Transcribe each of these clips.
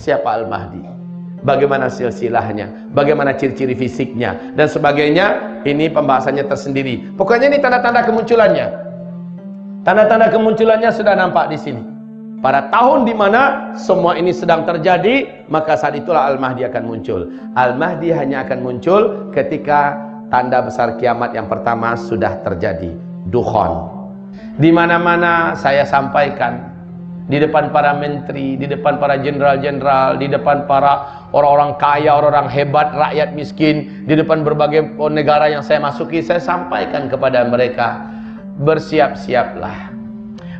siapa Al-Mahdi, bagaimana silsilahnya, bagaimana ciri-ciri fisiknya dan sebagainya. Ini pembahasannya tersendiri. Pokoknya ini tanda-tanda kemunculannya. Tanda-tanda kemunculannya sudah nampak di sini. Pada tahun di mana semua ini sedang terjadi, maka saat itulah Al-Mahdi akan muncul. Al-Mahdi hanya akan muncul ketika tanda besar kiamat yang pertama sudah terjadi. Dukhon. Di mana-mana saya sampaikan, di depan para menteri, di depan para jenderal-jenderal, di depan para orang-orang kaya, orang-orang hebat, rakyat miskin, di depan berbagai negara yang saya masuki, saya sampaikan kepada mereka, bersiap-siaplah.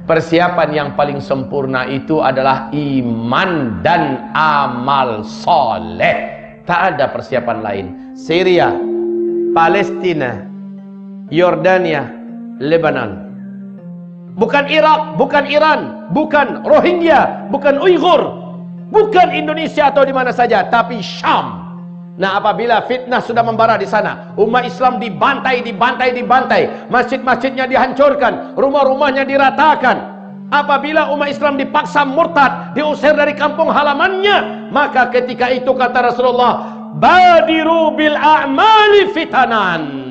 Persiapan yang paling sempurna itu adalah iman dan amal soleh. Tak ada persiapan lain. Syria, Palestina, Yordania, Lebanon. Bukan Irak, bukan Iran, bukan Rohingya, bukan Uighur, bukan Indonesia atau di mana saja, tapi Syam. Nah, apabila fitnah sudah membara di sana, umat Islam dibantai, masjid-masjidnya dihancurkan, rumah-rumahnya diratakan. Apabila umat Islam dipaksa murtad, diusir dari kampung halamannya, maka ketika itu kata Rasulullah, badiru bil a'mali fitanan.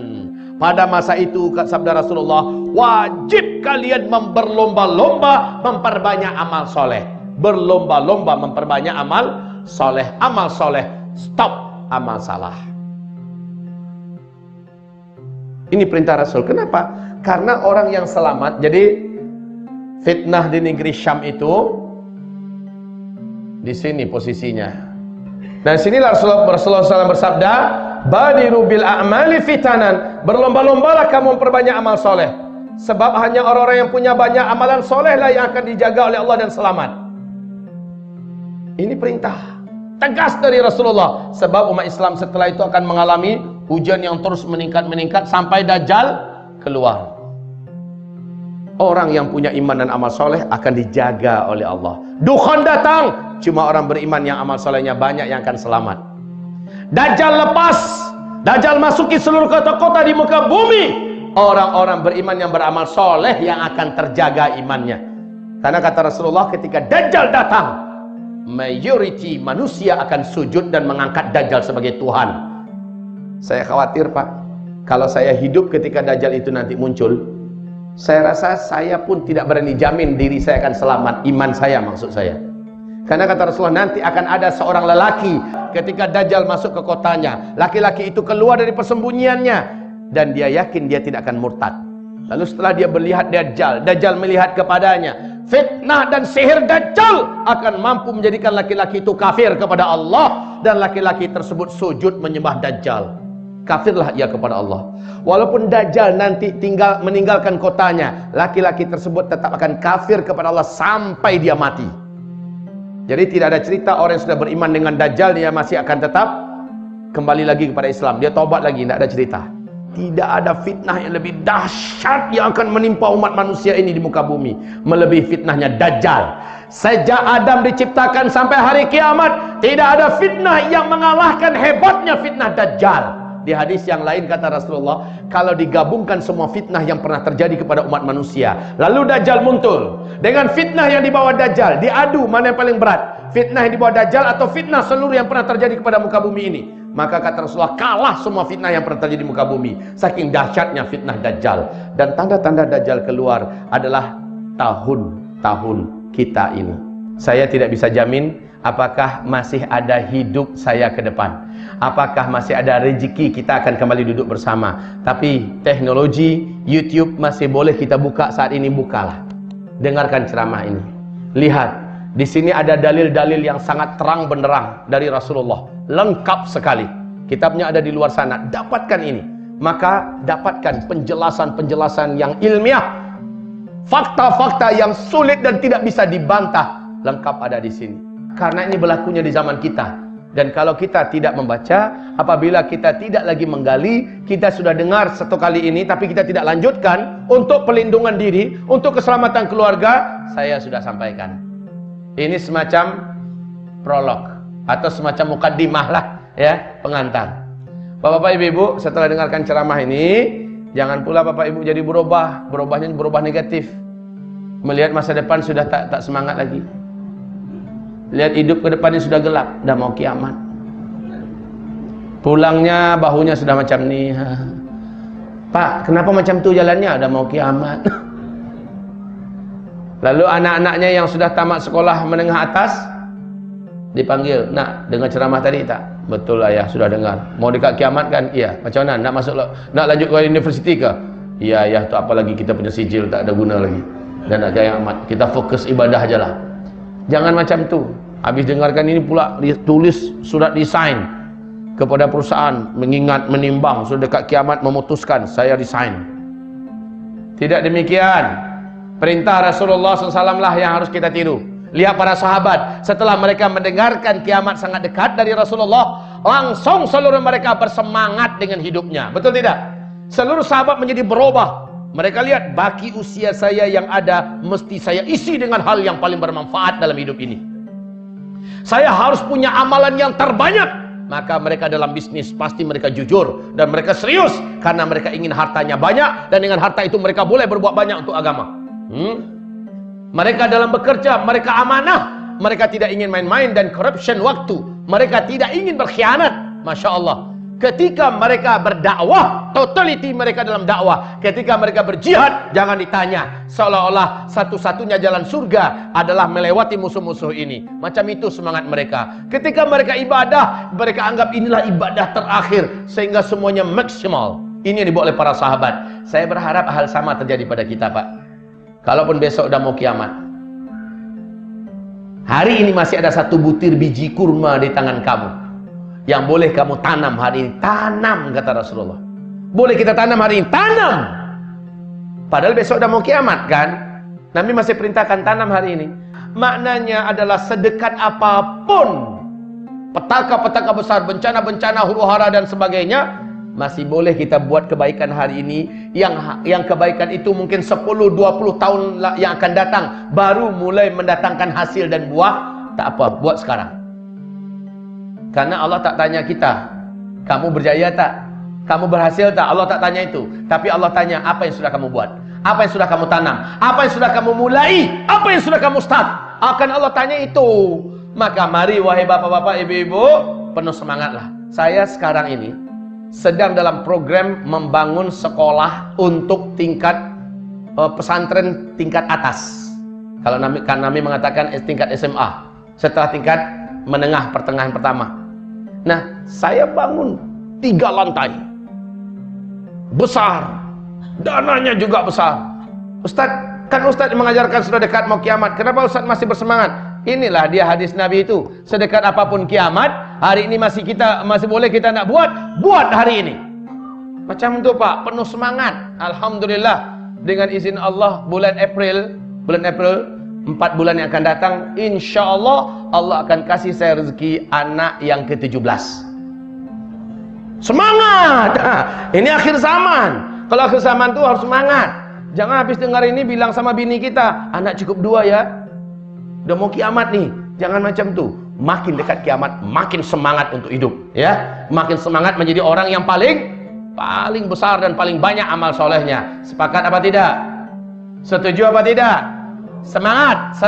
Pada masa itu sabda Rasulullah, wajib kalian berlomba-lomba memperbanyak amal soleh. Berlomba-lomba memperbanyak amal soleh. Amal soleh, stop amal salah. Ini perintah Rasul. Kenapa? Karena orang yang selamat. Jadi fitnah di negeri Syam itu di sini posisinya. Dan sinilah Rasulullah SAW bersabda, badiru bil a'mali fitanan. Berlomba-lombalah kamu memperbanyak amal soleh. Sebab hanya orang-orang yang punya banyak amalan soleh lah yang akan dijaga oleh Allah dan selamat. Ini perintah tegas dari Rasulullah. Sebab umat Islam setelah itu akan mengalami hujan yang terus meningkat sampai Dajjal keluar. Orang yang punya iman dan amal soleh akan dijaga oleh Allah. Dukhon datang, cuma orang beriman yang amal solehnya banyak yang akan selamat. Dajjal lepas, Dajjal masuki seluruh kota-kota di muka bumi. Orang-orang beriman yang beramal soleh yang akan terjaga imannya. Karena kata Rasulullah, ketika Dajjal datang, majority manusia akan sujud dan mengangkat Dajjal sebagai Tuhan. Saya khawatir, Pak, kalau saya hidup ketika Dajjal itu nanti muncul, saya rasa saya pun tidak berani jamin diri saya akan selamat, iman saya maksud saya. Karena kata Rasulullah, nanti akan ada seorang lelaki ketika Dajjal masuk ke kotanya, laki-laki itu keluar dari persembunyiannya dan dia yakin dia tidak akan murtad. Lalu setelah dia melihat Dajjal melihat kepadanya, fitnah dan sihir Dajjal akan mampu menjadikan laki-laki itu kafir kepada Allah, dan laki-laki tersebut sujud menyembah Dajjal. Kafirlah ia kepada Allah. Walaupun Dajjal nanti meninggalkan kotanya, laki-laki tersebut tetap akan kafir kepada Allah sampai dia mati. Jadi tidak ada cerita orang yang sudah beriman dengan Dajjal dia masih akan tetap kembali lagi kepada Islam, dia tobat lagi. Tidak ada cerita. Tidak ada fitnah yang lebih dahsyat yang akan menimpa umat manusia ini di muka bumi melebihi fitnahnya Dajjal. Sejak Adam diciptakan sampai hari kiamat, tidak ada fitnah yang mengalahkan hebatnya fitnah Dajjal. Di hadis yang lain kata Rasulullah, kalau digabungkan semua fitnah yang pernah terjadi kepada umat manusia, lalu Dajjal muncul dengan fitnah yang dibawa Dajjal, diadu mana yang paling berat, fitnah yang dibawa Dajjal atau fitnah seluruh yang pernah terjadi kepada muka bumi ini. Maka kata Rasulullah, kalah semua fitnah yang pernah terjadi di muka bumi, saking dahsyatnya fitnah Dajjal. Dan tanda-tanda Dajjal keluar adalah tahun-tahun kita ini. Saya tidak bisa jamin apakah masih ada hidup saya ke depan, apakah masih ada rezeki kita akan kembali duduk bersama. Tapi teknologi YouTube masih boleh kita buka saat ini, bukalah, dengarkan ceramah ini, lihat di sini ada dalil-dalil yang sangat terang benderang dari Rasulullah, lengkap sekali. Kitabnya ada di luar sana, dapatkan ini. Maka dapatkan penjelasan-penjelasan yang ilmiah, fakta-fakta yang sulit dan tidak bisa dibantah, lengkap ada di sini. Karena ini berlakunya di zaman kita. Dan kalau kita tidak membaca, apabila kita tidak lagi menggali, kita sudah dengar satu kali ini tapi kita tidak lanjutkan untuk pelindungan diri, untuk keselamatan keluarga, saya sudah sampaikan. Ini semacam prolog atau semacam mukaddimah lah ya, pengantar. Bapak-bapak, ibu-ibu, setelah dengarkan ceramah ini, jangan pula bapak ibu jadi berubah negatif. Melihat masa depan sudah tak semangat lagi. Lihat hidup ke depan ini sudah gelap, dah mau kiamat. Pulangnya bahunya sudah macam ni. Pak, kenapa macam tu jalannya? Udah mau kiamat. Lalu anak-anaknya yang sudah tamat sekolah menengah atas dipanggil, nak dengar ceramah tadi tak? Betul ayah, sudah dengar. Mau dekat kiamat kan? Iya. Macam mana? Nak masuk, nak lanjut ke universiti ke? Iya ayah, tu apa lagi kita punya sijil tak ada guna lagi. Dan nak kiamat, kita fokus ibadah aja lah. Jangan macam tu. Habis dengarkan ini pula tulis surat resign kepada perusahaan, mengingat, menimbang, sudah dekat kiamat memutuskan saya resign. Tidak demikian. Perintah Rasulullah SAW lah yang harus kita tiru. Lihat para sahabat, setelah mereka mendengarkan kiamat sangat dekat dari Rasulullah, langsung seluruh mereka bersemangat dengan hidupnya. Betul tidak? Seluruh sahabat menjadi berubah. Mereka lihat, baki usia saya yang ada, mesti saya isi dengan hal yang paling bermanfaat dalam hidup ini. Saya harus punya amalan yang terbanyak. Maka mereka dalam bisnis pasti mereka jujur dan mereka serius, karena mereka ingin hartanya banyak, dan dengan harta itu mereka boleh berbuat banyak untuk agama. Mereka dalam bekerja, mereka amanah, mereka tidak ingin main-main dan corruption waktu, mereka tidak ingin berkhianat. Masya Allah. Ketika mereka berdakwah, totality mereka dalam dakwah. Ketika mereka berjihad, jangan ditanya, seolah-olah satu-satunya jalan surga adalah melewati musuh-musuh ini. Macam itu semangat mereka. Ketika mereka ibadah, mereka anggap inilah ibadah terakhir, sehingga semuanya maksimal. Ini yang dibawa oleh para sahabat. Saya berharap hal sama terjadi pada kita, Pak. Kalaupun besok udah mau kiamat, hari ini masih ada satu butir biji kurma di tangan kamu yang boleh kamu tanam hari ini. Tanam, kata Rasulullah. Boleh kita tanam hari ini, tanam. Padahal besok udah mau kiamat kan. Nabi masih perintahkan tanam hari ini. Maknanya adalah sedekat apapun petaka-petaka besar, bencana-bencana, huru-hara dan sebagainya, masih boleh kita buat kebaikan hari ini. Yang kebaikan itu mungkin 10-20 tahun yang akan datang baru mulai mendatangkan hasil dan buah. Tak apa, buat sekarang. Karena Allah tak tanya kita, kamu berjaya tak? Kamu berhasil tak? Allah tak tanya itu. Tapi Allah tanya, apa yang sudah kamu buat? Apa yang sudah kamu tanam? Apa yang sudah kamu mulai? Apa yang sudah kamu start? Akan Allah tanya itu. Maka mari wahai bapak-bapak, ibu-ibu, penuh semangatlah. Saya sekarang ini sedang dalam program membangun sekolah untuk tingkat pesantren tingkat atas. Kalau kami mengatakan tingkat SMA, setelah tingkat menengah pertengahan pertama. Nah, saya bangun 3 lantai besar, dananya juga besar. Ustaz, kan Ustaz mengajarkan sudah dekat mau kiamat, kenapa Ustaz masih bersemangat? Inilah dia hadis Nabi itu, sedekat apapun kiamat, hari ini masih boleh kita nak buat hari ini. Macam itu Pak, penuh semangat. Alhamdulillah, dengan izin Allah bulan April 4 bulan yang akan datang, insya Allah Allah akan kasih saya rezeki anak yang ke-17. Semangat. Ini akhir zaman. Kalau akhir zaman tuh harus semangat. Jangan habis dengar ini bilang sama bini kita, anak cukup 2 ya, udah mau kiamat nih. Jangan macam tuh. Makin dekat kiamat, makin semangat untuk hidup, ya. Makin semangat menjadi orang yang paling besar dan paling banyak amal solehnya. Sepakat apa tidak? Setuju apa tidak? Semangat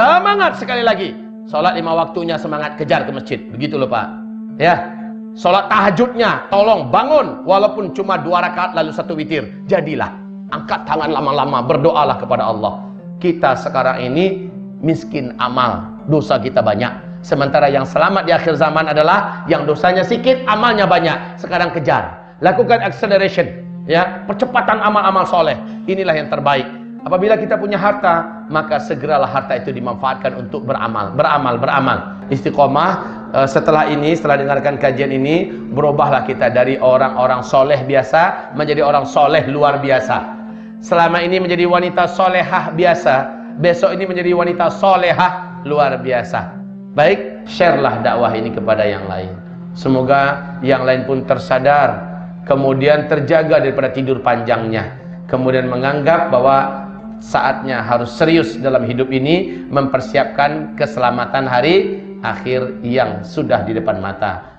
sekali lagi. Sholat 5 waktunya semangat, kejar ke masjid. Begitu loh Pak. Ya. Sholat tahajudnya, tolong bangun. Walaupun cuma 2 rakaat lalu 1 witir. Jadilah. Angkat tangan lama-lama, berdoalah kepada Allah. Kita sekarang ini miskin amal, dosa kita banyak. Sementara yang selamat di akhir zaman adalah yang dosanya sedikit, amalnya banyak. Sekarang kejar. Lakukan acceleration. Ya. Percepatan amal-amal soleh. Inilah yang terbaik. Apabila kita punya harta, maka segeralah harta itu dimanfaatkan untuk beramal. Istiqomah. Setelah dengarkan kajian ini, berubahlah kita dari orang-orang soleh biasa menjadi orang soleh luar biasa. Selama ini menjadi wanita solehah biasa, besok ini menjadi wanita solehah luar biasa. Baik, sharelah dakwah ini kepada yang lain. Semoga yang lain pun tersadar, kemudian terjaga daripada tidur panjangnya, kemudian menganggap bahwa saatnya harus serius dalam hidup ini, mempersiapkan keselamatan hari akhir yang sudah di depan mata.